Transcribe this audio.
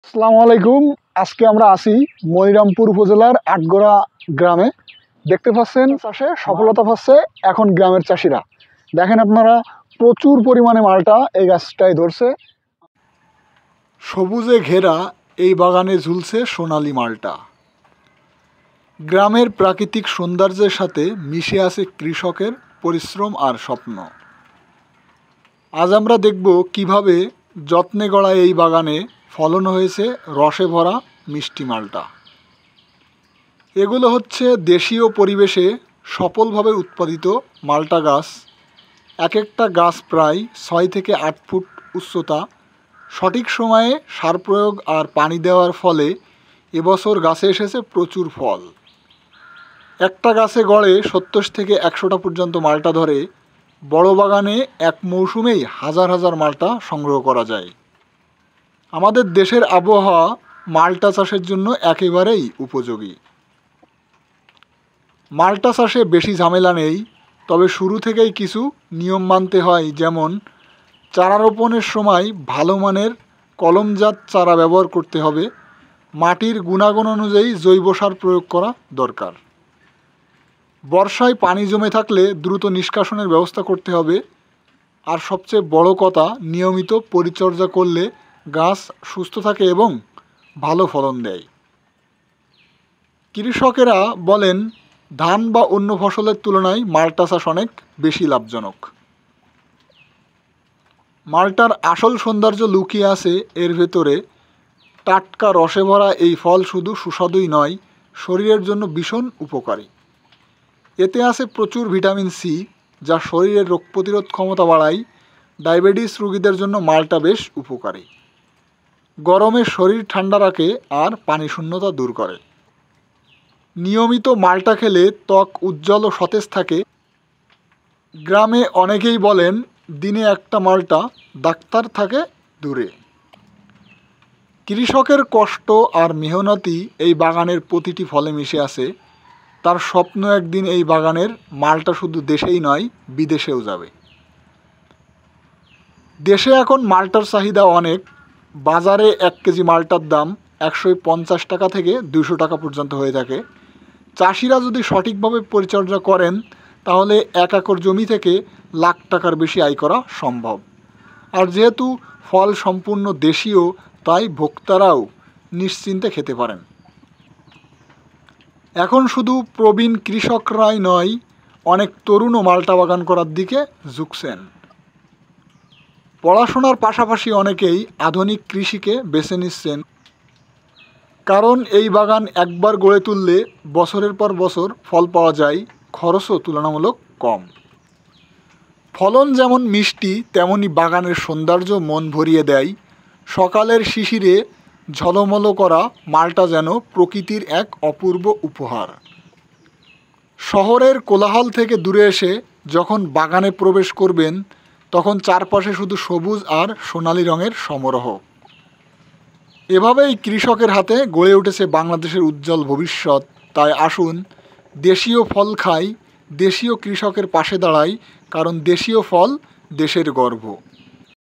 আসসালামু আলাইকুম। আজকে আমরা আছি মনিরামপুর উপজেলার আটগড়া গ্রামে। দেখতে পাচ্ছেন চাষে সফলতা পাচ্ছে এখন গ্রামের চাষিরা। দেখেন আপনারা, প্রচুর পরিমাণে মালটা এই গাছটায় ধরছে। সবুজে ঘেরা এই বাগানে ঝুলছে সোনালী মালটা। গ্রামের প্রাকৃতিক সৌন্দর্যের সাথে মিশে আছে কৃষকের পরিশ্রম আর স্বপ্ন। আজ আমরা দেখব কিভাবে যত্নে গড়া এই বাগানে ফলন হয়েছে রসে ভরা মিষ্টি মালটা। এগুলো হচ্ছে দেশীয় পরিবেশে সফলভাবে উৎপাদিত মালটা গাছ। এক একটা গাছ প্রায় 6 থেকে 8 ফুট উচ্চতা। সঠিক সময়ে সার প্রয়োগ আর পানি দেওয়ার ফলে এবছর গাছে এসেছে প্রচুর ফল। একটা গাছে গড়ে 70 থেকে 100টা পর্যন্ত মালটা ধরে। বড় বাগানে এক মৌসুমেই হাজার হাজার মালটা সংগ্রহ করা যায়। আমাদের দেশের আবহাওয়া মালটা চাষের জন্য একেবারেই উপযোগী। মালটা চাষে বেশি ঝামেলা নেই, তবে শুরু থেকেই কিছু নিয়ম মানতে হয়। যেমন চারা রোপণের সময় ভালো মানের কলমজাত চারা ব্যবহার করতে হবে। মাটির গুণাগুণ অনুযায়ী জৈব সার প্রয়োগ করা দরকার। বর্ষায় পানি জমে থাকলে দ্রুত নিষ্কাশনের ব্যবস্থা করতে হবে। আর সবচেয়ে বড় কথা, নিয়মিত পরিচর্যা করলে গাছ সুস্থ থাকে এবং ভালো ফলন দেয়। কৃষকেরা বলেন, ধান বা অন্য ফসলের তুলনায় মালটা চাষ অনেক বেশি লাভজনক। মালটার আসল সৌন্দর্য লুকিয়ে আছে এর ভেতরে। টাটকা রসে ভরা এই ফল শুধু সুস্বাদুই নয়, শরীরের জন্য ভীষণ উপকারী। এতে আছে প্রচুর ভিটামিন সি, যা শরীরের রোগ প্রতিরোধ ক্ষমতা বাড়ায়। ডায়াবেটিস রোগীদের জন্য মালটা বেশ উপকারী। গরমে শরীর ঠান্ডা রাখে আর পানি শূন্যতা দূর করে। নিয়মিত মালটা খেলে ত্বক উজ্জ্বল ও সতেজ থাকে। গ্রামে অনেকেই বলেন, দিনে একটা মালটা, ডাক্তার থাকে দূরে। কৃষকের কষ্ট আর মেহনতি এই বাগানের প্রতিটি ফলে মিশে আছে। তার স্বপ্ন একদিন এই বাগানের মালটা শুধু দেশেই নয়, বিদেশেও যাবে। দেশে এখন মালটার চাহিদা অনেক। বাজারে 1 কেজি মালটার দাম 150 টাকা থেকে 200 টাকা পর্যন্ত হয়ে থাকে। চাষিরা যদি সঠিকভাবে পরিচর্যা করেন, তাহলে 1 একর জমি থেকে লাখ টাকার বেশি আয় করা সম্ভব। আর যেহেতু ফল সম্পূর্ণ দেশীয়, তাই ভোক্তারাও নিশ্চিন্তে খেতে পারেন। এখন শুধু প্রবীণ কৃষকরাই নয়, অনেক তরুণও মালটা বাগান করার দিকে ঝুঁকছেন। পড়াশোনার পাশাপাশি অনেকেই আধুনিক কৃষিকে বেছে নিচ্ছেন, কারণ এই বাগান একবার গড়ে তুললে বছরের পর বছর ফল পাওয়া যায়, খরচও তুলনামূলক কম। ফলন যেমন মিষ্টি, তেমনি বাগানের সৌন্দর্য মন ভরিয়ে দেয়। সকালের শিশিরে ঝলমল করা মালটা যেন প্রকৃতির এক অপূর্ব উপহার। শহরের কোলাহল থেকে দূরে এসে যখন বাগানে প্রবেশ করবেন, তখন চারপাশে শুধু সবুজ আর সোনালী রঙের সমারোহ। এভাবেই কৃষকের হাতে গড়ে উঠেছে বাংলাদেশের উজ্জ্বল ভবিষ্যৎ। তাই আসুন দেশীয় ফল খাই, দেশীয় কৃষকের পাশে দাঁড়াই, কারণ দেশীয় ফল দেশের গর্ব।